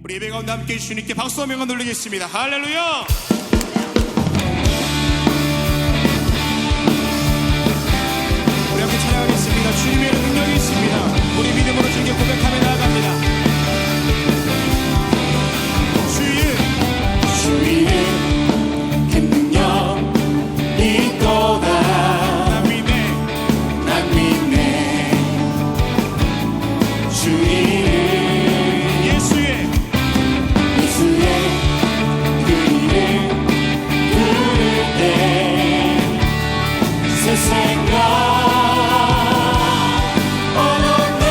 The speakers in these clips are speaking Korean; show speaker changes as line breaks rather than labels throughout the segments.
우리 예배 가운데 함께 주님께 박수와 명을 돌리겠습니다. 할렐루야. 우리 함께 찬양하겠습니다. 주님의 능력이 있습니다. 우리 믿음으로 주님께 고백하며 나아갑니다.
주의 그 능력 있도다. 난 믿네. 주의
예수의
그 이름 부를 때 새 생각 얻었네.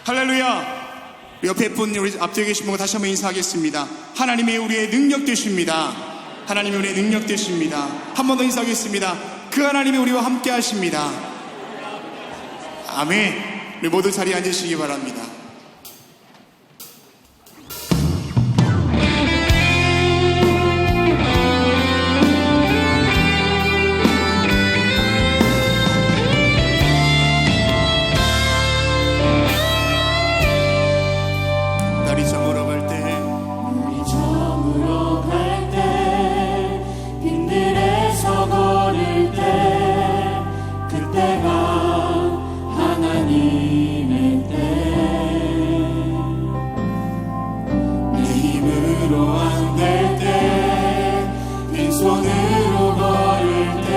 할렐루야. 옆에 분, 우리 앞뒤에 계신 분과 다시 한번 인사하겠습니다. 하나님이 우리의 능력 되십니다. 하나님이 우리의 능력 되십니다. 한 번 더 인사하겠습니다. 그 하나님이 우리와 함께 하십니다. 아멘. 우리 모두 자리에 앉으시기 바랍니다. 날이 저물어 갈 때,
우리 저물어 갈 때, 빈들에서 걸을 때, 그때가 하나님의 때. 내 힘으로 안 될 때, 빈손으로 걸을 때,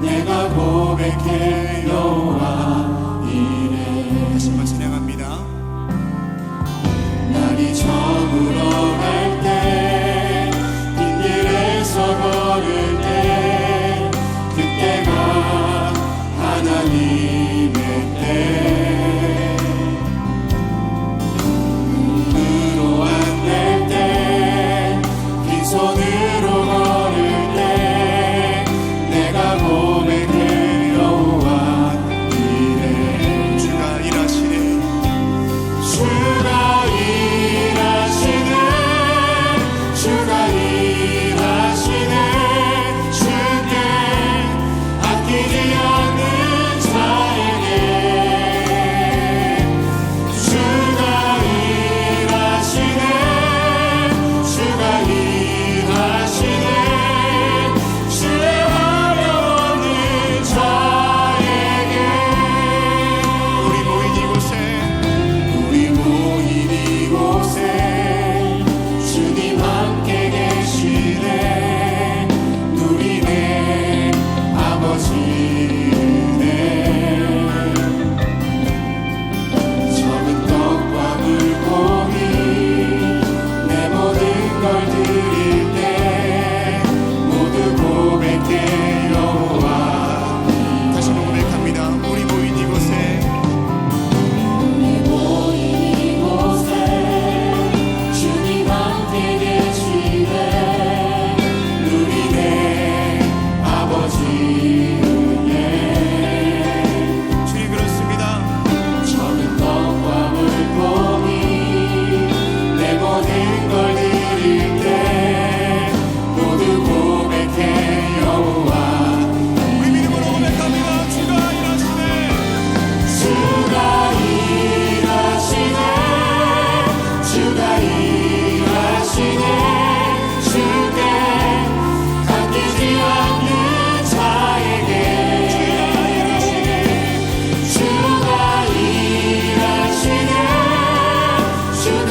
내가 고백해 여호와 이래.
다시 한번 찬양합니다.
날이 저물어 갈 때, 빈길에서 걸을 때, 그때가 하나님의 때. 눈으로 안 될 때, 빈손으로 걸을 때, 내가 고백해 여호와 이래.
주가 일하시네.
주가 일하시네, 주가 일하시네, 주께 아끼지 않는 자에게. 주가 일하시네, 주가 일하시네, 주의 화려 없는 자에게.
우리 모인 이곳에,
우리 모인 이곳에 주님 함께 계시네. 누리네 아버지 은혜. 적은 떡과 물고기 내 모든 걸 드릴 때, 모두 고백해 여호와.
다시 한번 고백합니다. 우리 모인 이곳에,
우리 모인 이곳에 주님 함께 계시네. 누리네 아버지 은혜.
주님 그렇습니다.
적은 떡과 물고기 내 모든 걸 드릴 때, 모두 고백해 여호와.
우리 믿음으로 고백합니다. 주가 일하시네.
주가 일하시네, 주가 일하시네, 주께 아끼지 않는 자에게. 주가 일하시네, 주가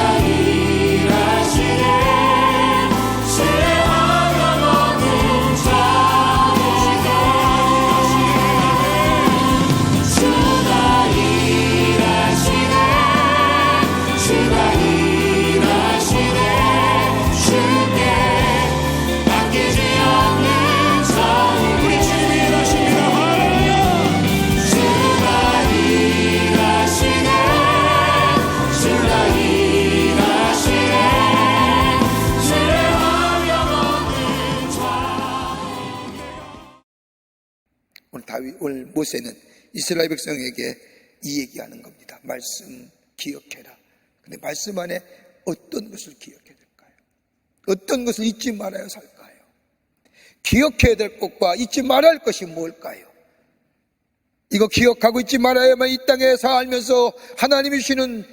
일하시네, 주의 화려 없는 자에게. 주가 일하시네, 주가 일하시네, 주께 아끼지 않는 자에게.
우리 주님이 일하십니다. 할렐루야.
주가 일하시네, 주가 일하시네, 주의 화려 없는 자에게.
오늘 모세는 이스라엘 백성에게 이 얘기하는 겁니다. 말씀 기억해라. 근데 말씀 안에 어떤 것을 기억해야 될까요? 어떤 것을 잊지 말아야 살까요? 기억해야 될 것과 잊지 말아야 할 것이 뭘까요? 이거 기억하고 잊지 말아야만 이 땅에 살면서 하나님이 주시는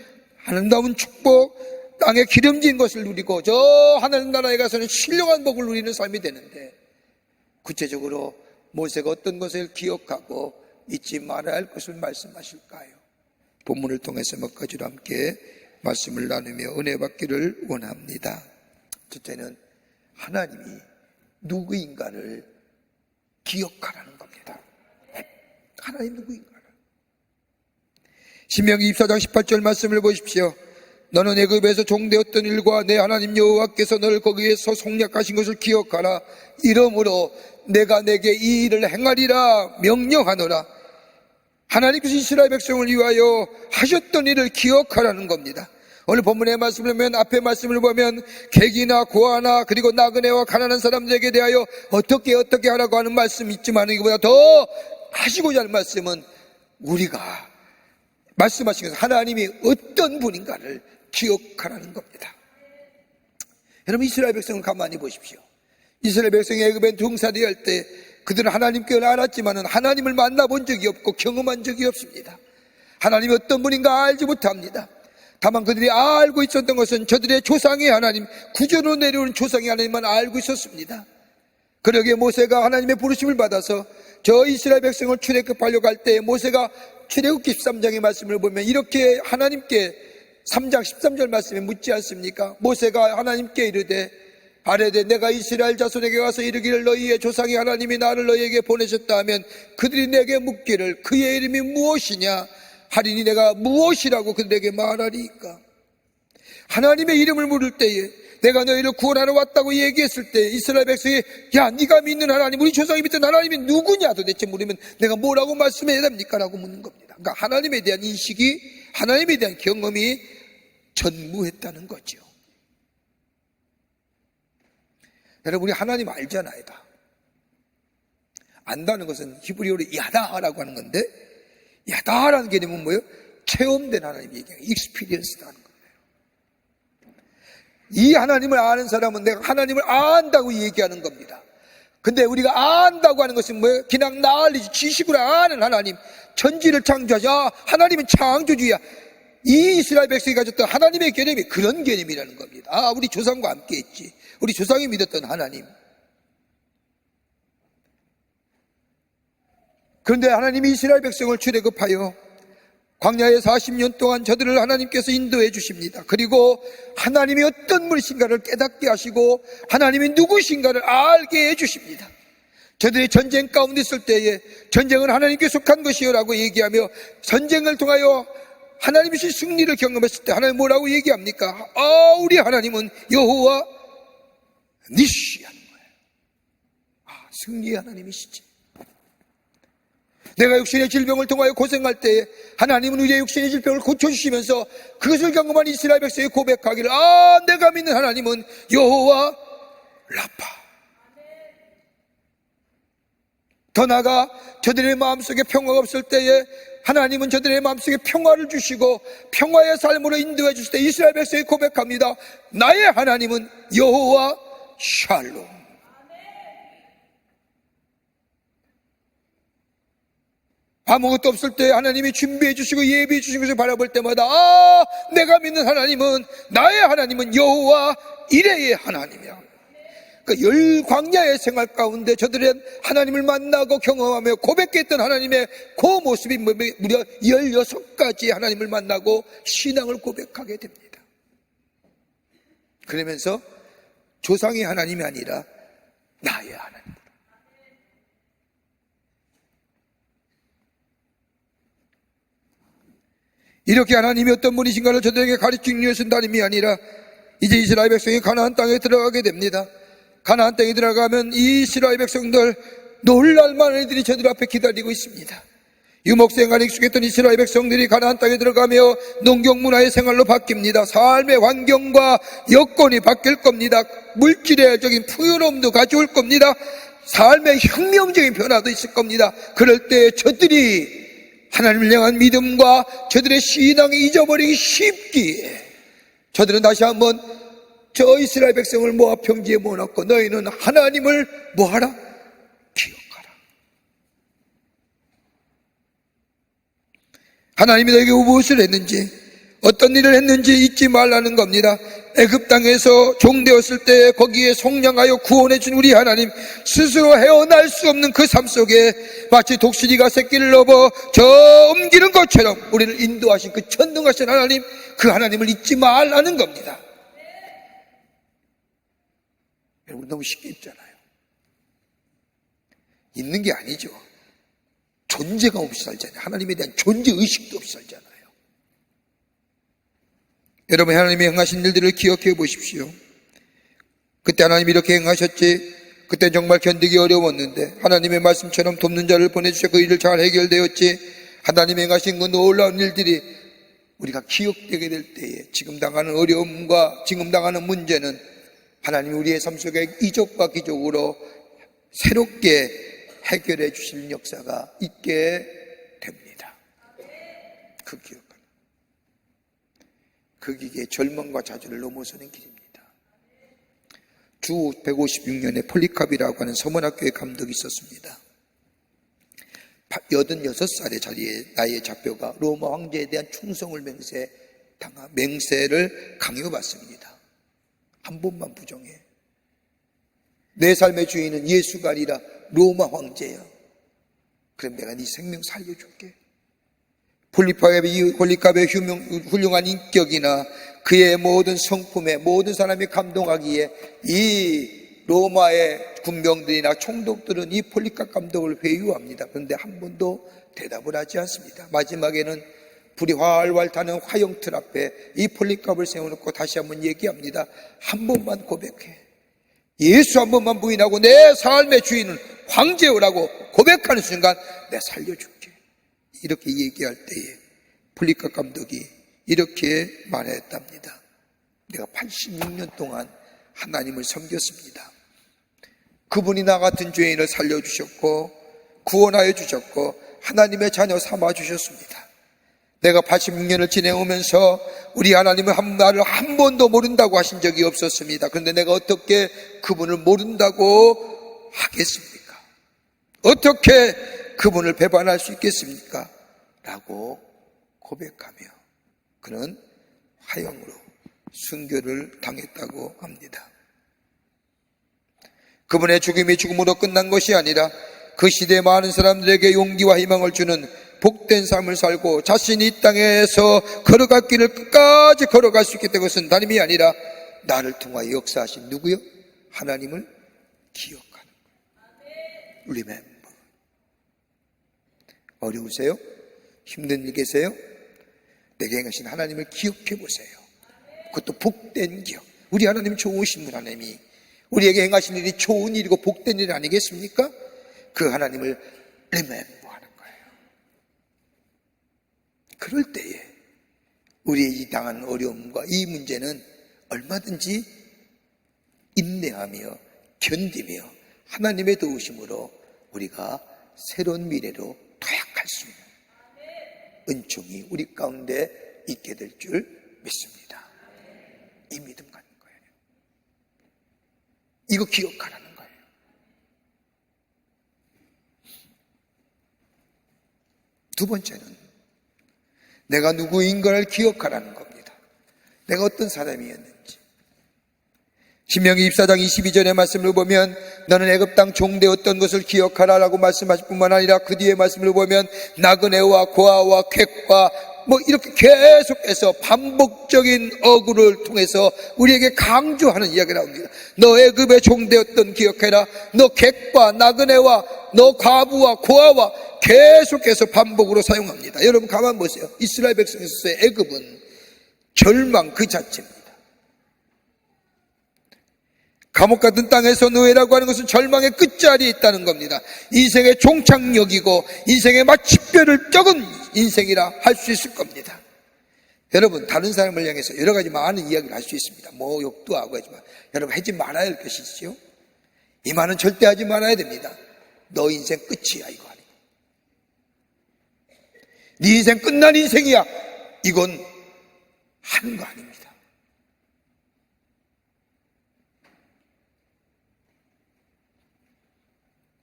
아름다운 축복, 땅에 기름진 것을 누리고 저 하나님 나라에 가서는 신령한 복을 누리는 삶이 되는데, 구체적으로 모세가 어떤 것을 기억하고 잊지 말아야 할 것을 말씀하실까요? 본문을 통해서 몇 가지로 함께 말씀을 나누며 은혜 받기를 원합니다. 첫째는 하나님이 누구인가를 기억하라는 겁니다. 하나님 누구인가를. 신명기 24장 18절 말씀을 보십시오. 너는 애굽에서 종되었던 일과 내 하나님 여호와께서 너를 거기에서 속량하신 것을 기억하라. 이러므로 내가 내게 이 일을 행하리라 명령하노라. 하나님께서 이스라엘 백성을 위하여 하셨던 일을 기억하라는 겁니다. 오늘 본문의 말씀을 보면, 앞에 말씀을 보면 객이나 고아나 그리고 나그네와 가난한 사람들에게 대하여 어떻게 하라고 하는 말씀이 있지만, 이거보다 더 하시고자 하는 말씀은 우리가 말씀하신 것은 하나님이 어떤 분인가를 기억하라는 겁니다. 여러분, 이스라엘 백성을 가만히 보십시오. 이스라엘 백성이 애굽에 종살이할 때 그들은 하나님께를 알았지만 하나님을 만나본 적이 없고 경험한 적이 없습니다. 하나님이 어떤 분인가 알지 못합니다. 다만 그들이 알고 있었던 것은 저들의 조상의 하나님, 구조로 내려오는 조상의 하나님만 알고 있었습니다. 그러기에 모세가 하나님의 부르심을 받아서 저 이스라엘 백성을 출애굽하려고 할 때 모세가 출애굽기 13장의 말씀을 보면 이렇게 하나님께 3장 13절 말씀에 묻지 않습니까? 모세가 하나님께 이르되 아뢰되 내가 이스라엘 자손에게 가서 이르기를 너희의 조상의 하나님이 나를 너희에게 보내셨다 하면 그들이 내게 묻기를 그의 이름이 무엇이냐 하리니 내가 무엇이라고 그들에게 말하리이까. 하나님의 이름을 물을 때에 내가 너희를 구원하러 왔다고 얘기했을 때 이스라엘 백성이 야 네가 믿는 하나님, 우리 조상이 믿던 하나님이 누구냐 도대체 물으면 내가 뭐라고 말씀해야 됩니까? 라고 묻는 겁니다. 그러니까 하나님에 대한 인식이, 하나님에 대한 경험이 전무했다는 거죠. 여러분, 우리 하나님 알잖아요. 다 안다는 것은 히브리어로 야다라고 하는 건데, 야다라는 개념은 뭐예요? 체험된 하나님 얘기예요. 익스피리언스라는 거예요. 이 하나님을 아는 사람은 내가 하나님을 안다고 얘기하는 겁니다. 근데 우리가 안다고 하는 것은 뭐예요? 그냥 난리지, 지식으로 아는 하나님, 천지를 창조하자. 하나님은 창조주의야. 이 이스라엘 백성이 가졌던 하나님의 개념이 그런 개념이라는 겁니다. 아, 우리 조상과 함께 했지. 우리 조상이 믿었던 하나님. 그런데 하나님이 이스라엘 백성을 출애굽하여 광야에 40년 동안 저들을 하나님께서 인도해 주십니다. 그리고 하나님이 어떤 분이신가를 깨닫게 하시고 하나님이 누구신가를 알게 해 주십니다. 저들이 전쟁 가운데 있을 때에 전쟁은 하나님께 속한 것이요라고 얘기하며 전쟁을 통하여 하나님이 승리를 경험했을 때 하나님 뭐라고 얘기합니까? 아, 우리 하나님은 여호와 니시 하는 거예요. 아, 승리의 하나님이시지. 내가 육신의 질병을 통하여 고생할 때에 하나님은 우리의 육신의 질병을 고쳐주시면서 그것을 경험한 이스라엘 백성이 고백하기를 아, 내가 믿는 하나님은 여호와 라파. 더 나아가 저들의 마음속에 평화가 없을 때에 하나님은 저들의 마음속에 평화를 주시고 평화의 삶으로 인도해 주실 때 이스라엘 백성이 고백합니다. 나의 하나님은 여호와 샬롬. 아무것도 없을 때 하나님이 준비해 주시고 예비해 주신 것을 바라볼 때마다 아, 내가 믿는 하나님은, 나의 하나님은 여호와 이레의 하나님이야. 그러니까 열 광야의 생활 가운데 저들은 하나님을 만나고 경험하며 고백했던 하나님의 그 모습이 무려 16가지 하나님을 만나고 신앙을 고백하게 됩니다. 그러면서 조상의 하나님이 아니라 나의 하나님. 이렇게 하나님이 어떤 분이신가를 저들에게 가르치기 위해서는 다름이 아니라 이제 이스라엘 백성이 가나안 땅에 들어가게 됩니다. 가나안 땅에 들어가면 이 이스라엘 백성들 놀랄만한 일들이 저들 앞에 기다리고 있습니다. 유목생활에 익숙했던 이스라엘 백성들이 가나안 땅에 들어가며 농경문화의 생활로 바뀝니다. 삶의 환경과 여건이 바뀔 겁니다. 물질적인 풍요로움도 가져올 겁니다. 삶의 혁명적인 변화도 있을 겁니다. 그럴 때 저들이 하나님을 향한 믿음과 저들의 신앙이 잊어버리기 쉽기에 저들은 다시 한번 저 이스라엘 백성을 모압 평지에 모아놓고 너희는 하나님을 뭐하라? 기억하라. 하나님이 너에게 무엇을 했는지, 어떤 일을 했는지 잊지 말라는 겁니다. 애굽 땅에서 종되었을 때 거기에 속량하여 구원해 준 우리 하나님, 스스로 헤어날 수 없는 그 삶 속에 마치 독수리가 새끼를 넘어 저 옮기는 것처럼 우리를 인도하신 그 전능하신 하나님, 그 하나님을 잊지 말라는 겁니다. 여러분, 너무 쉽게 있잖아요. 있는 게 아니죠. 존재가 없이 살잖아요. 하나님에 대한 존재의식도 없이 살잖아요. 여러분, 하나님이 행하신 일들을 기억해 보십시오. 그때 하나님이 이렇게 행하셨지, 그때 정말 견디기 어려웠는데 하나님의 말씀처럼 돕는 자를 보내주셔 그 일을 잘 해결되었지. 하나님이 행하신 그 놀라운 일들이 우리가 기억되게 될 때에 지금 당하는 어려움과 지금 당하는 문제는 하나님이 우리의 삶 속에 이적과 기적으로 새롭게 해결해 주실 역사가 있게 됩니다. 그 기억은 그 길에 절망과 좌절을 넘어서는 길입니다. 주 156년에 폴리캅이라고 하는 서문학교의 감독이 있었습니다. 86살의 자리에 나이에 잡혀가 로마 황제에 대한 충성을 맹세를 강요받습니다. 한 번만 부정해. 내 삶의 주인은 예수가 아니라 로마 황제야. 그럼 내가 네 생명 살려줄게. 폴리캅의 훌륭한 인격이나 그의 모든 성품에 모든 사람이 감동하기에 이 로마의 군병들이나 총독들은 이 폴리캅 감독을 회유합니다. 그런데 한 번도 대답을 하지 않습니다. 마지막에는 불이 활활 타는 화형틀 앞에 이 폴리캅을 세워놓고 다시 한번 얘기합니다. 한 번만 고백해. 예수 한 번만 부인하고 내 삶의 주인은 황제오라고 고백하는 순간 내가 살려줄게. 이렇게 얘기할 때에 폴리캅 감독이 이렇게 말했답니다. 내가 86년 동안 하나님을 섬겼습니다. 그분이 나 같은 죄인을 살려주셨고 구원하여 주셨고 하나님의 자녀 삼아주셨습니다. 내가 86년을 지내오면서 우리 하나님은 나를 한 번도 모른다고 하신 적이 없었습니다. 그런데 내가 어떻게 그분을 모른다고 하겠습니까? 어떻게 그분을 배반할 수 있겠습니까? 라고 고백하며 그는 화형으로 순교를 당했다고 합니다. 그분의 죽음이 죽음으로 끝난 것이 아니라 그 시대 많은 사람들에게 용기와 희망을 주는 복된 삶을 살고 자신이 이 땅에서 걸어갈 길을 끝까지 걸어갈 수 있게 된 것은 다름이 아니라 나를 통하여 역사하신 누구요? 하나님을 기억하는 거예요. Remember. 어려우세요? 힘든 일 계세요? 내게 행하신 하나님을 기억해 보세요. 그것도 복된 기억. 우리 하나님 좋으신 분 하나님이 우리에게 행하신 일이 좋은 일이고 복된 일 아니겠습니까? 그 하나님을 remember 하는 거예요. 그럴 때에 우리의 이 당하는 어려움과 이 문제는 얼마든지 인내하며 견디며 하나님의 도우심으로 우리가 새로운 미래로 도약할 수 있는 은총이 우리 가운데 있게 될 줄 믿습니다. 이 믿음 갖는 거예요. 이거 기억하라는 거예요. 두 번째는 내가 누구인가를 기억하라는 겁니다. 내가 어떤 사람이었는지. 신명기 24장 22절의 말씀을 보면 너는 애굽 땅 종되었던 것을 기억하라라고 말씀하실 뿐만 아니라 그 뒤에 말씀을 보면 나그네와 고아와 객과 이렇게 계속해서 반복적인 어구를 통해서 우리에게 강조하는 이야기가 나옵니다. 너 애굽의 종되었던 기억해라. 너 객과 나그네와 너 과부와 고아와 계속해서 반복으로 사용합니다. 여러분 가만 보세요. 이스라엘 백성에서의 애굽은 절망 그 자체입니다. 감옥 같은 땅에서 노예라고 하는 것은 절망의 끝자리에 있다는 겁니다. 인생의 종착역이고 인생의 마침표를 적은 인생이라 할 수 있을 겁니다. 여러분 다른 사람을 향해서 여러 가지 많은 이야기를 할 수 있습니다. 욕도 하고 하지만 여러분 하지 말아야 할 것이지요. 이 말은 절대 하지 말아야 됩니다. 너 인생 끝이야 이거 아니고 네 인생 끝난 인생이야 이건 하는 거 아닙니다.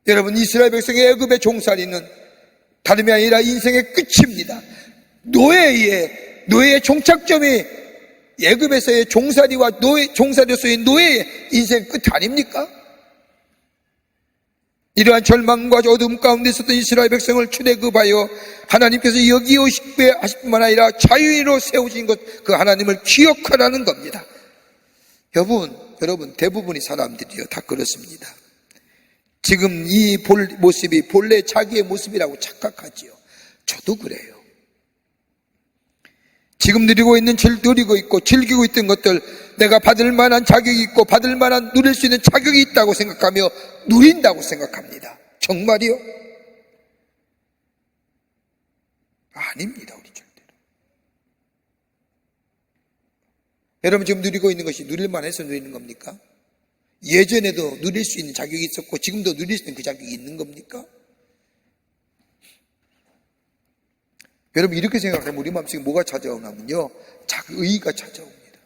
여러분 이스라엘 백성의 애굽의 종살이는 다름이 아니라 인생의 끝입니다. 노예의 종착점이 애굽에서의 종살이와 종살이로서의 노예의 인생 끝 아닙니까? 이러한 절망과 어둠 가운데 있었던 이스라엘 백성을 출애굽하여 하나님께서 여기오시게 하실 뿐만 아니라 자유인으로 세우신 것 그 하나님을 기억하라는 겁니다. 여러분 대부분의 사람들이요 다 그렇습니다. 지금 이 모습이 본래 자기의 모습이라고 착각하지요. 저도 그래요. 지금 누리고 있고 즐기고 있던 것들 내가 받을 만한 자격이 있고 받을 만한 누릴 수 있는 자격이 있다고 생각하며 누린다고 생각합니다. 정말이요? 아닙니다. 우리 절대로. 여러분 지금 누리고 있는 것이 누릴만 해서 누리는 겁니까? 예전에도 누릴 수 있는 자격이 있었고 지금도 누릴 수 있는 그 자격이 있는 겁니까? 여러분 이렇게 생각하면 우리 마음속에 뭐가 찾아오냐면요, 자의가 찾아옵니다.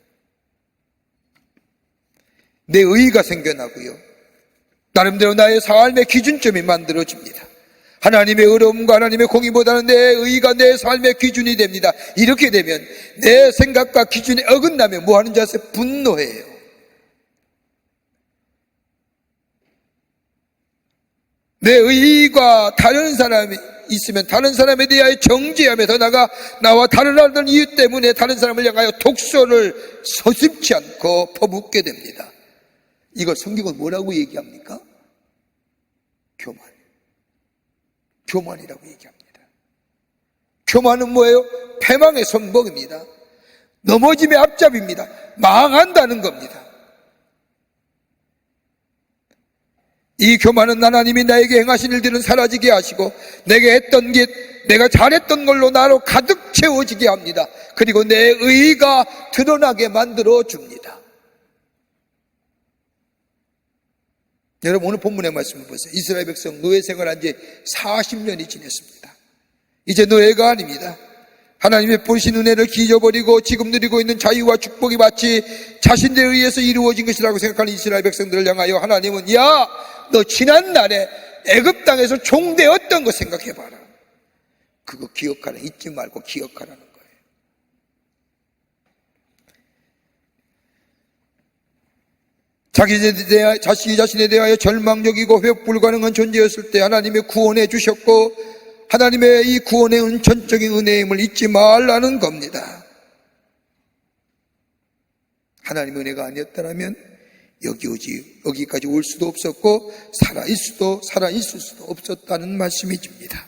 내 의의가 생겨나고요, 나름대로 나의 삶의 기준점이 만들어집니다. 하나님의 의로움과 하나님의 공의보다는 내 의의가 내 삶의 기준이 됩니다. 이렇게 되면 내 생각과 기준에 어긋나면 뭐 하는 줄 아세요? 분노해요. 내 의의가 다른 사람이 있으면 다른 사람에 대하여 정죄하며 더 나아가 나와 다르다는 이유 때문에 다른 사람을 향하여 독소를 서슴지 않고 퍼붓게 됩니다. 이걸 성경은 뭐라고 얘기합니까? 교만이라고 얘기합니다. 교만은 뭐예요? 패망의 선봉입니다. 넘어짐의 앞잡이입니다. 망한다는 겁니다. 이 교만은 하나님이 나에게 행하신 일들은 사라지게 하시고 내게 했던 게 내가 잘했던 걸로 나로 가득 채워지게 합니다. 그리고 내 의의가 드러나게 만들어 줍니다. 여러분 오늘 본문의 말씀을 보세요. 이스라엘 백성 노예 생활한 지 40년이 지났습니다. 이제 노예가 아닙니다. 하나님의 보신 은혜를 잊어버리고 지금 누리고 있는 자유와 축복이 마치 자신들에 의해서 이루어진 것이라고 생각하는 이스라엘 백성들을 향하여 하나님은 야, 너 지난날에 애굽 땅에서 종되었던 거 생각해봐라. 그거 기억하라. 잊지 말고 기억하라는 거예요. 자기 자신에 대하여 절망적이고 회복 불가능한 존재였을 때 하나님의 구원해 주셨고 하나님의 이 구원의 은천적인 은혜임을 잊지 말라는 겁니다. 하나님의 은혜가 아니었다면 여기까지 올 수도 없었고 살아있을 수도 없었다는 말씀이 줍니다.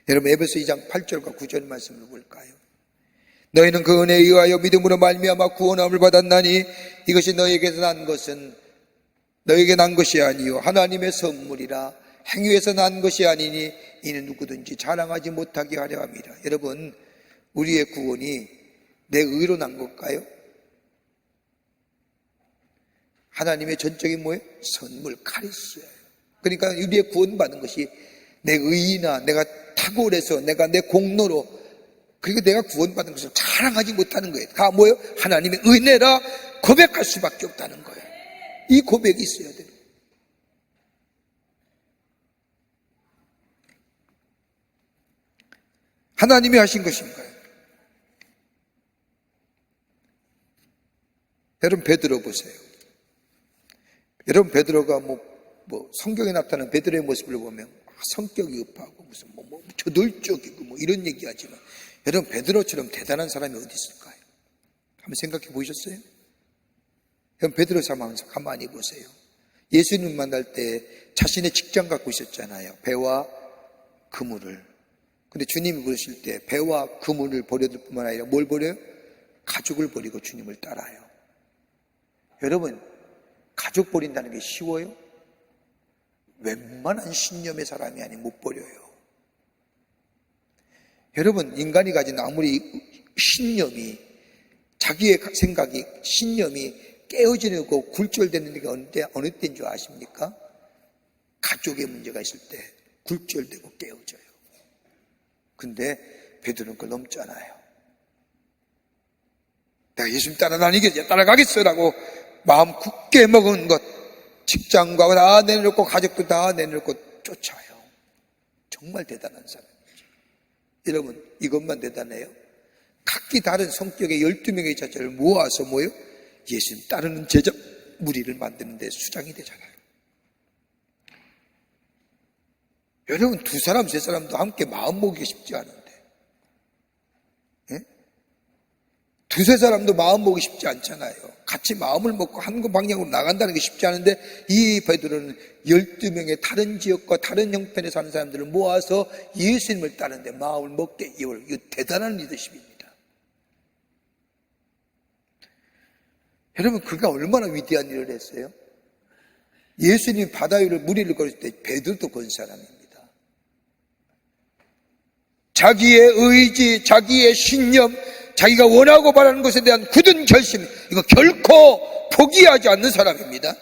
여러분 에베소 2장 8절과 9절 말씀을 볼까요? 너희는 그 은혜에 의하여 믿음으로 말미암아 구원함을 받았나니 이것이 너에게 난 것이 아니요 하나님의 선물이라. 행위에서 난 것이 아니니 이는 누구든지 자랑하지 못하게 하려 함이라. 여러분 우리의 구원이 내 의로 난 걸까요? 하나님의 전적인 뭐예요? 선물, 카리스예요. 그러니까 우리의 구원받은 것이 내 의나 내가 탁월해서 내가 내 공로로 그리고 내가 구원받은 것을 자랑하지 못하는 거예요. 다 뭐예요? 하나님의 은혜라 고백할 수밖에 없다는 거예요. 이 고백이 있어야 돼요. 하나님이 하신 것인가요? 여러분 베드로 보세요. 여러분 베드로가 성경에 나타나는 베드로의 모습을 보면 성격이 급하고 무슨 저돌적이고 이런 얘기하지만 여러분 베드로처럼 대단한 사람이 어디 있을까요? 한번 생각해 보셨어요? 여러분 베드로 상황을 가만히 보세요. 예수님 만날 때 자신의 직장 갖고 있었잖아요. 배와 그물을. 근데 주님이 부르실 때 배와 그물을 버려둘 뿐만 아니라 뭘 버려요? 가족을 버리고 주님을 따라요. 여러분 가족 버린다는 게 쉬워요? 웬만한 신념의 사람이 아니면 못 버려요. 여러분 인간이 가진 아무리 신념이 자기의 생각이 신념이 깨어지고 굴절되는 게 어느 때인 줄 아십니까? 가족의 문제가 있을 때 굴절되고 깨어져요. 근데 베드로는 그걸 넘잖아요. 내가 예수님 따라가겠어라고 마음 굳게 먹은 것, 직장과 다 내놓고 가족도 다 내놓고 쫓아요. 정말 대단한 사람이죠. 여러분 이것만 대단해요? 각기 다른 성격의 12명의 자체를 모아서 예수님 따르는 제자 무리를 만드는 데 수장이 되잖아요. 여러분 2사람 3사람도 함께 마음 먹기 쉽지 않은데 2-3사람도 마음 먹기 쉽지 않잖아요. 같이 마음을 먹고 한 방향으로 나간다는 게 쉽지 않은데 이 베드로는 12명의 다른 지역과 다른 형편에 사는 사람들을 모아서 예수님을 따르는데 마음을 먹게 이거 대단한 리더십입니다. 여러분 그가 얼마나 위대한 일을 했어요? 예수님 바다 위를 무리를 걸을 때 베드로도 건 사람입니다. 자기의 의지, 자기의 신념, 자기가 원하고 바라는 것에 대한 굳은 결심, 이거 결코 포기하지 않는 사람입니다.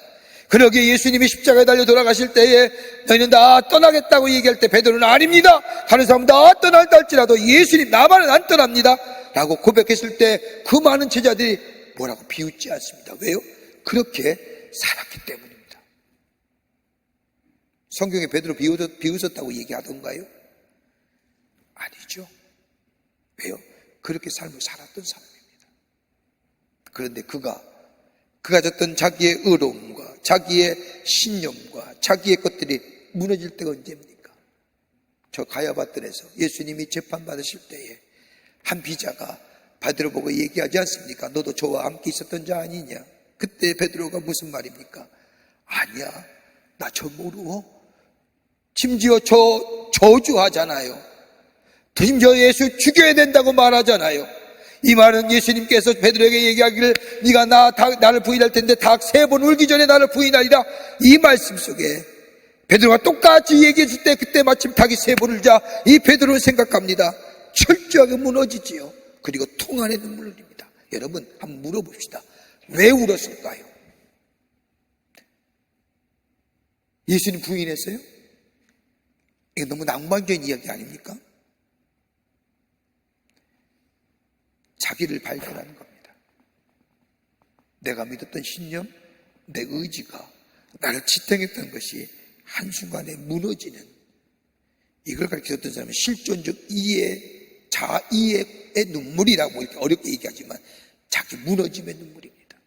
그러기에 예수님이 십자가에 달려 돌아가실 때에 너희는 다 떠나겠다고 얘기할 때 베드로는 아닙니다. 다른 사람 다 떠난다 할지라도 예수님 나만은 안 떠납니다 라고 고백했을 때 그 많은 제자들이 뭐라고 비웃지 않습니다. 왜요? 그렇게 살았기 때문입니다. 성경에 베드로 비웃었다고 얘기하던가요? 아니죠. 왜요? 그렇게 삶을 살았던 사람입니다. 그런데 그가 졌던 자기의 의로움과 자기의 신념과 자기의 것들이 무너질 때가 언제입니까? 저 가야바뜰에서 예수님이 재판받으실 때에 한 비자가 베드로 보고 얘기하지 않습니까? 너도 저와 함께 있었던 자 아니냐? 그때 베드로가 무슨 말입니까? 아니야, 나 저 모르고. 심지어 저 저주하잖아요. 심지어 예수 죽여야 된다고 말하잖아요. 이 말은 예수님께서 베드로에게 얘기하기를 네가 나를 부인할 텐데 닭 3번 울기 전에 나를 부인하리라, 이 말씀 속에 베드로가 똑같이 얘기했을 때 그때 마침 닭이 3번 울자 이 베드로는 생각합니다. 철저하게 무너지지요. 그리고 통 안에 눈물을 흘립니다. 여러분 한번 물어봅시다. 왜 울었을까요? 예수님 부인했어요? 이거 너무 낭만적인 이야기 아닙니까? 자기를 발견하는 겁니다. 내가 믿었던 신념, 내 의지가 나를 지탱했던 것이 한순간에 무너지는, 이걸 가르쳤던 사람은 실존적 이해, 자이해의 눈물이라고 이렇게 어렵게 얘기하지만 자기 무너짐의 눈물입니다.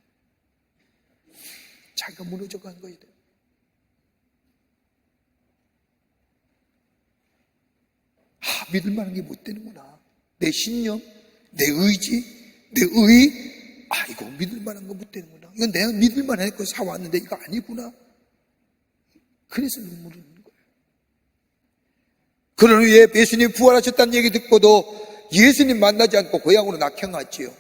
자기가 무너져간 거예요. 믿을 만한 게 못 되는구나. 내 신념, 내 의지, 내 의, 이거 믿을 만한 거 못 되는구나. 이건 내가 믿을 만한 거 사왔는데 이거 아니구나. 그래서 눈물이 있는 거예요. 그런 후에 예수님 부활하셨다는 얘기 듣고도 예수님 만나지 않고 고향으로 낙향하지요.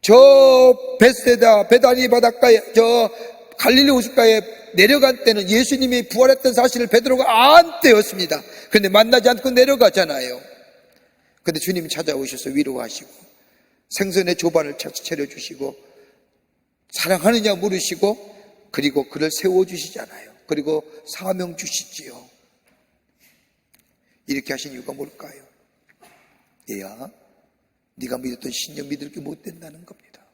저 베다니 바닷가에, 저 갈릴리 호숫가에 내려간 때는 예수님이 부활했던 사실을 베드로가 안 때였습니다. 그런데 만나지 않고 내려가잖아요. 근데 주님이 찾아오셔서 위로하시고 생선의 조반을 차려주시고 사랑하느냐 물으시고 그리고 그를 세워주시잖아요. 그리고 사명 주시지요. 이렇게 하신 이유가 뭘까요? 얘야, 네가 믿었던 신념 믿을 게 못 된다는 겁니다.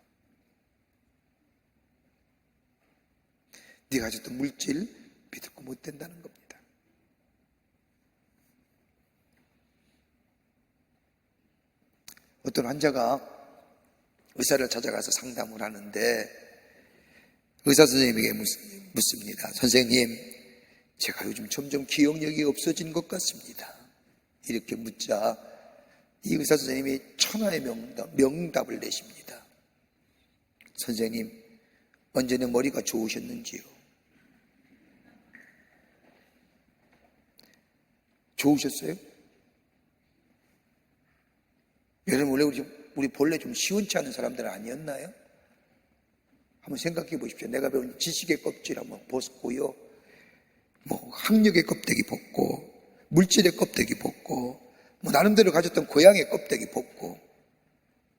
네가 가졌던 물질 믿을 거 못 된다는 겁니다. 어떤 환자가 의사를 찾아가서 상담을 하는데 의사 선생님에게 묻습니다. 선생님, 제가 요즘 점점 기억력이 없어진 것 같습니다. 이렇게 묻자 이 의사 선생님이 천하의 명답을 내십니다. 선생님, 언제는 머리가 좋으셨는지요? 좋으셨어요? 여러분, 원래 우리 본래 좀 시원치 않은 사람들은 아니었나요? 한번 생각해 보십시오. 내가 배운 지식의 껍질 한번 벗고요, 학력의 껍데기 벗고, 물질의 껍데기 벗고, 나름대로 가졌던 고향의 껍데기 벗고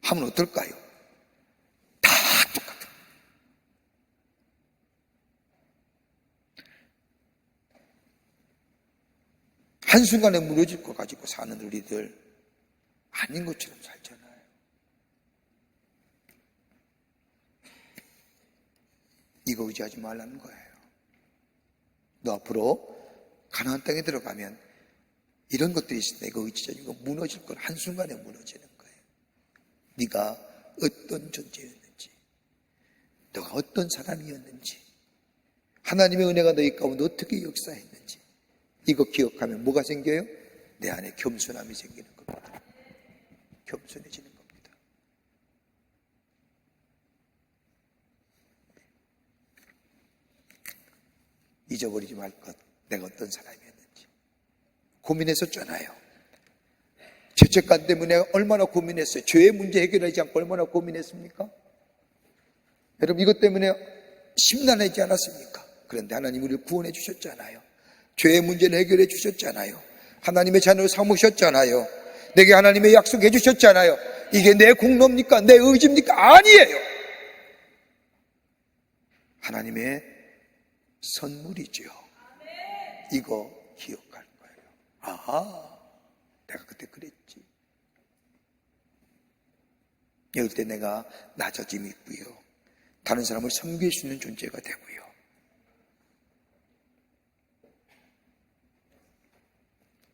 하면 어떨까요? 다 똑같아요. 한순간에 무너질 거 가지고 사는 우리들 아닌 것처럼 살잖아요. 이거 의지하지 말라는 거예요. 너 앞으로 가나안 땅에 들어가면 이런 것들이 있을 때 이거 의지하지 말고 무너질 건 한순간에 무너지는 거예요. 네가 어떤 존재였는지, 너가 어떤 사람이었는지, 하나님의 은혜가 너희 가운데 어떻게 역사했는지 이거 기억하면 뭐가 생겨요? 내 안에 겸손함이 생기는 겁니다. 겸손해지는 겁니다. 잊어버리지 말 것, 내가 어떤 사람이었는지. 고민했었잖아요. 죄책감 때문에 얼마나 고민했어요. 죄의 문제 해결하지 않고 얼마나 고민했습니까? 여러분, 이것 때문에 심란하지 않았습니까? 그런데 하나님 우리를 구원해 주셨잖아요. 죄의 문제는 해결해 주셨잖아요. 하나님의 자녀로 삼으셨잖아요. 내게 하나님의 약속해 주셨잖아요. 이게 내 공로입니까? 내 의지입니까? 아니에요. 하나님의 선물이죠. 이거 기억할 거예요. 아하, 내가 그때 그랬지. 이럴 때 내가 낮아짐이 있고요. 다른 사람을 섬길 수 있는 존재가 되고요.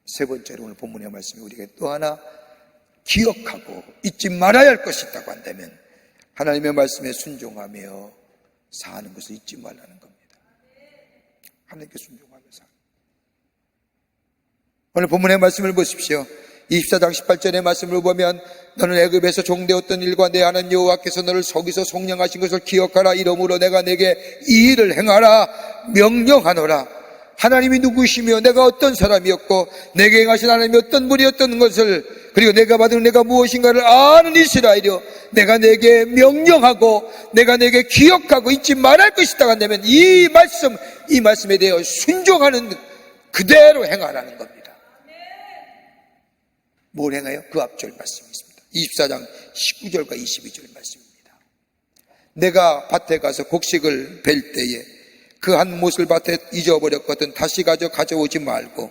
세 번째로 오늘 본문의 말씀이 우리에게 또 하나 기억하고 잊지 말아야 할 것이 있다고 한다면 하나님의 말씀에 순종하며 사는 것을 잊지 말라는 겁니다. 하나님께 순종하며 사는. 오늘 본문의 말씀을 보십시오. 24장 18절의 말씀을 보면 너는 애굽에서 종되었던 일과 내 하나님 여호와께서 너를 거기서 속량하신 것을 기억하라. 이러므로 내가 내게 이 일을 행하라 명령하노라. 하나님이 누구시며 내가 어떤 사람이었고 내게 행하신 하나님이 어떤 분이었던 것을 그리고 내가 받은 은혜가 무엇인가를 아는 이스라엘이여 내가 내게 명령하고 내가 내게 기억하고 잊지 말할 것이다 한다면 이 말씀에 대해 순종하는 그대로 행하라는 겁니다. 뭘 행해요? 그 앞절 말씀이 있습니다. 24장 19절과 22절 말씀입니다. 내가 밭에 가서 곡식을 벨 때에 그 한 못을 밭에 잊어버렸거든 다시 가져오지 말고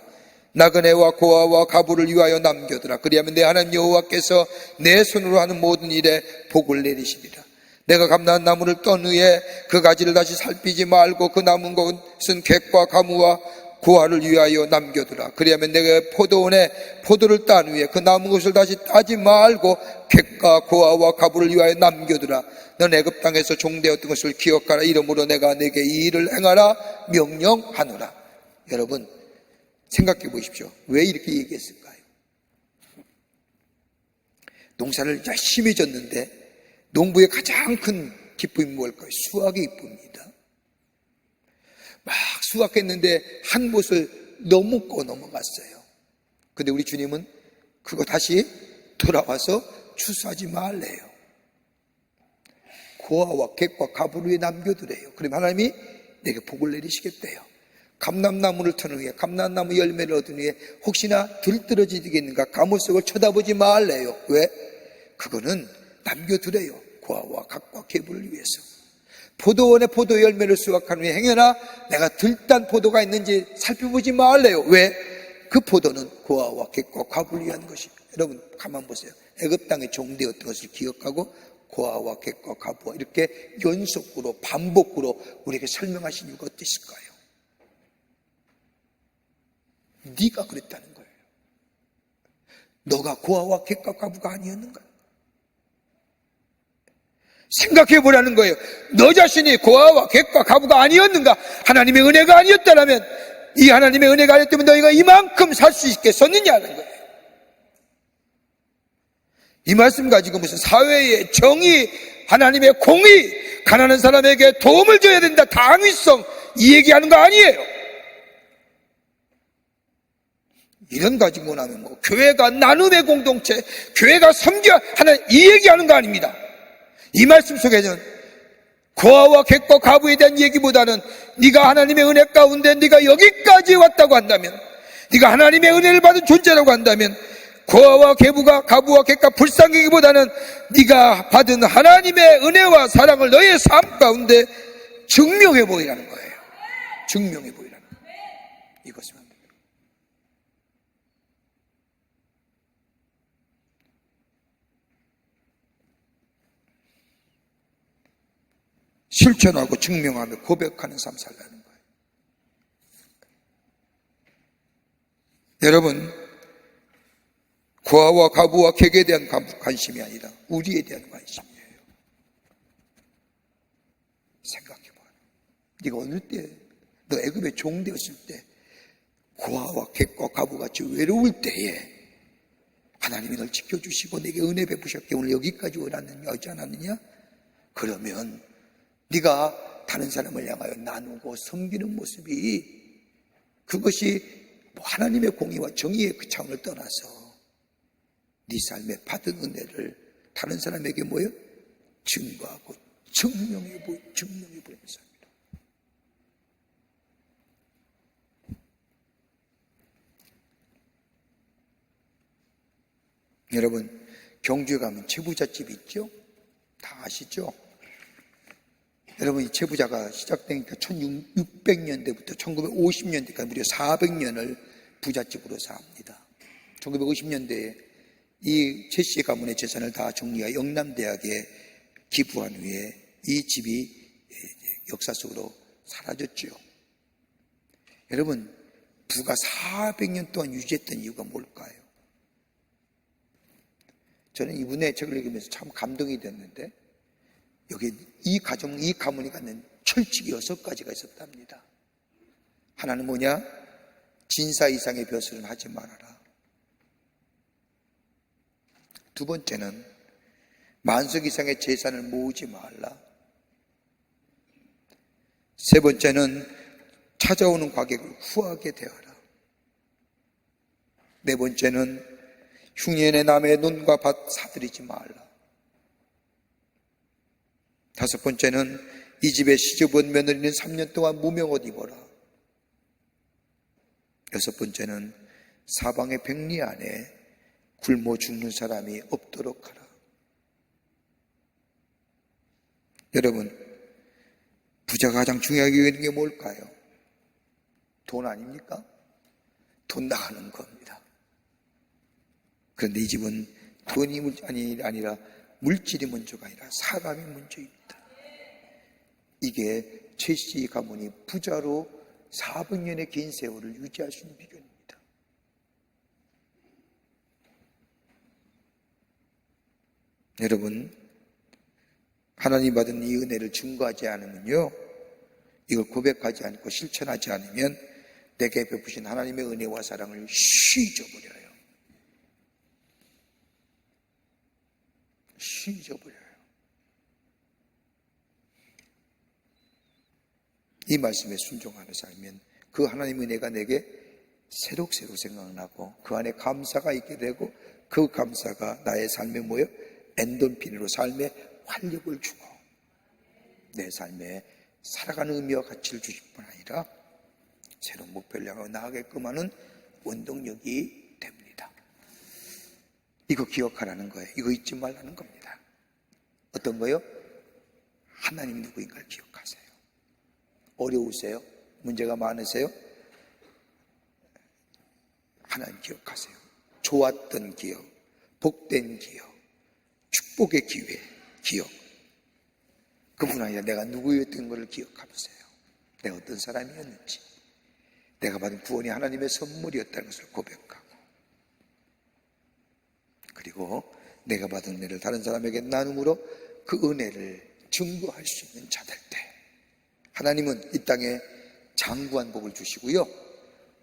나그네와 고아와 가부를 위하여 남겨두라. 그리하면 내 하나님 여호와께서 내 손으로 하는 모든 일에 복을 내리시리라. 내가 감나한 나무를 떤 후에 그 가지를 다시 살피지 말고 그 남은 것은 객과 가무와 고아를 위하여 남겨두라. 그리하면 내가 포도원에 포도를 딴 후에 그 남은 것을 다시 따지 말고 객과 고아와 가부를 위하여 남겨두라. 넌 애굽 땅에서 종되었던 것을 기억하라. 이러므로 내가 내게 이 일을 행하라 명령하노라. 여러분 생각해 보십시오. 왜 이렇게 얘기했을까요? 농사를 열심히 졌는데 농부의 가장 큰 기쁨이 뭘까요? 수확의 기쁨입니다. 막 수확했는데 한 못을 넘고 넘어갔어요. 근데 우리 주님은 그거 다시 돌아와서 추수하지 말래요. 고아와 객과 가부를 위해 남겨두래요. 그럼 하나님이 내게 복을 내리시겠대요. 감람나무를 터는 후에 감람나무 열매를 얻은 후에 혹시나 들떨어지겠는가 가무 속을 쳐다보지 말래요. 왜? 그거는 남겨두래요. 고아와 객과 가부를 위해서. 포도원에 포도 열매를 수확한 후에 행여나 내가 들딴 포도가 있는지 살펴보지 말래요. 왜? 그 포도는 고아와 객과 가부를 위한 것입니다. 여러분 가만 보세요. 애굽 땅에 종되었던 것을 기억하고 고아와 객과 가부와 이렇게 연속으로 반복으로 우리에게 설명하신 이유가 어땠을까요? 네가 그랬다는 거예요. 너가 고아와 객과 가부가 아니었는가? 생각해 보라는 거예요. 너 자신이 고아와 객과 가부가 아니었는가? 하나님의 은혜가 아니었다면 이 하나님의 은혜가 아니었다면 너희가 이만큼 살 수 있겠었느냐는 거예요. 이 말씀 가지고 무슨 사회의 정의, 하나님의 공의, 가난한 사람에게 도움을 줘야 된다, 당위성 이 얘기하는 거 아니에요. 이런 가지고 나면 뭐 교회가 나눔의 공동체, 교회가 섬겨 하는 이 얘기하는 거 아닙니다. 이 말씀 속에는 고아와 객과 가부에 대한 얘기보다는 네가 하나님의 은혜 가운데 네가 여기까지 왔다고 한다면, 네가 하나님의 은혜를 받은 존재라고 한다면 고아와 가부와 객과 불쌍히기보다는 네가 받은 하나님의 은혜와 사랑을 너의 삶 가운데 증명해 보이라는 거예요. 증명해 보이라는 거예요. 이것은 안 됩니다. 실천하고 증명하며 고백하는 삶 살라는 거예요. 여러분 고아와 가부와 객에 대한 관심이 아니라 우리에 대한 관심이에요. 생각해봐. 네가 어느 때 너 애굽에 종되었을 때 고아와 객과 가부같이 외로울 때에 하나님이 널 지켜주시고 내게 은혜 베푸셨기에 오늘 여기까지 오지 않았느냐? 그러면 네가 다른 사람을 향하여 나누고 섬기는 모습이 그것이 하나님의 공의와 정의의 그 차원을 떠나서 네 삶에 받은 은혜를 다른 사람에게 증거하고 증명해 보이는 삶이다. 여러분, 경주에 가면 채부잣집이 있죠? 다 아시죠? 여러분, 이 채부자가 시작되니까 1600년대부터 1950년대까지 무려 400년을 부잣집으로 삽니다. 1950년대에 이 최씨 가문의 재산을 다 정리하여 영남대학에 기부한 후에 이 집이 역사 속으로 사라졌죠. 여러분, 부가 400년 동안 유지했던 이유가 뭘까요? 저는 이분의 책을 읽으면서 참 감동이 됐는데, 여기 이 가문이 갖는 철칙이 6가지가 있었답니다. 하나는 뭐냐? 진사 이상의 벼슬은 하지 말아라. 두 번째는 만석 이상의 재산을 모으지 말라. 세 번째는 찾아오는 과객을 후하게 대하라. 네 번째는 흉년의 남의 논과 밭 사들이지 말라. 다섯 번째는 이 집에 시집온 며느리는 3년 동안 무명옷 입어라. 여섯 번째는 사방의 백리 안에 굶어 죽는 사람이 없도록 하라. 여러분, 부자가 가장 중요하게 여기는 게 뭘까요? 돈 아닙니까? 돈 나가는 겁니다. 그런데 이 집은 돈이 아니라 물질이 문제가 아니라 사람이 문제입니다. 이게 최씨 가문이 부자로 400년의 긴 세월을 유지할 수 있는 비결입니다. 여러분, 하나님 받은 이 은혜를 증거하지 않으면요, 이걸 고백하지 않고 실천하지 않으면 내게 베푸신 하나님의 은혜와 사랑을 잊어버려요. 잊어버려요. 이 말씀에 순종하며 살면 그 하나님의 은혜가 내게 새록새록 생각나고 그 안에 감사가 있게 되고 그 감사가 나의 삶에 모여 엔돌핀으로 삶의 활력을 주고 내 삶에 살아가는 의미와 가치를 주실 뿐 아니라 새로운 목표를 향하여 나아가게끔 하는 원동력이 됩니다. 이거 기억하라는 거예요. 이거 잊지 말라는 겁니다. 어떤 거요? 하나님 누구인가를 기억하세요. 어려우세요? 문제가 많으세요? 하나님 기억하세요. 좋았던 기억, 복된 기억, 축복의 기회, 기억. 그뿐 아니라 내가 누구였던 것을 기억하세요. 내가 어떤 사람이었는지, 내가 받은 구원이 하나님의 선물이었다는 것을 고백하고, 그리고 내가 받은 은혜를 다른 사람에게 나눔으로 그 은혜를 증거할 수 있는 자들 때 하나님은 이 땅에 장구한 복을 주시고요,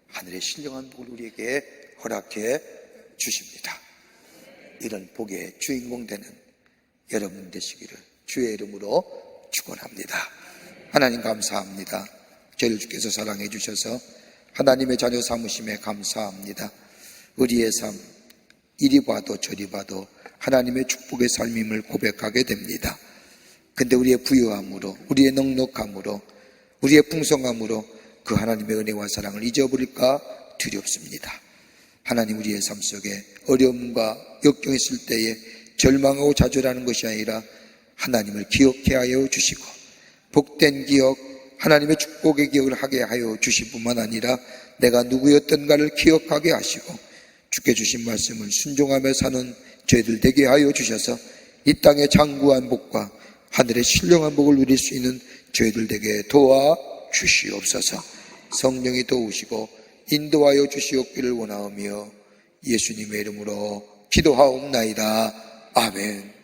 하늘의 신령한 복을 우리에게 허락해 주십니다. 이런 복의 주인공 되는 여러분 되시기를 주의 이름으로 축원합니다. 하나님 감사합니다. 저희를 주께서 사랑해 주셔서 하나님의 자녀 삼으심에 감사합니다. 우리의 삶 이리 봐도 저리 봐도 하나님의 축복의 삶임을 고백하게 됩니다. 근데 우리의 부유함으로, 우리의 넉넉함으로, 우리의 풍성함으로 그 하나님의 은혜와 사랑을 잊어버릴까 두렵습니다. 하나님, 우리의 삶 속에 어려움과 역경이 있을 때에 절망하고 좌절하는 것이 아니라 하나님을 기억해 하여 주시고 복된 기억, 하나님의 축복의 기억을 하게 하여 주실 뿐만 아니라 내가 누구였던가를 기억하게 하시고 주께 주신 말씀을 순종하며 사는 저희들 되게 하여 주셔서 이 땅의 장구한 복과 하늘의 신령한 복을 누릴 수 있는 저희들 되게 도와 주시옵소서. 성령이 도우시고 인도하여 주시옵기를 원하오며 예수님의 이름으로 기도하옵나이다. 아멘.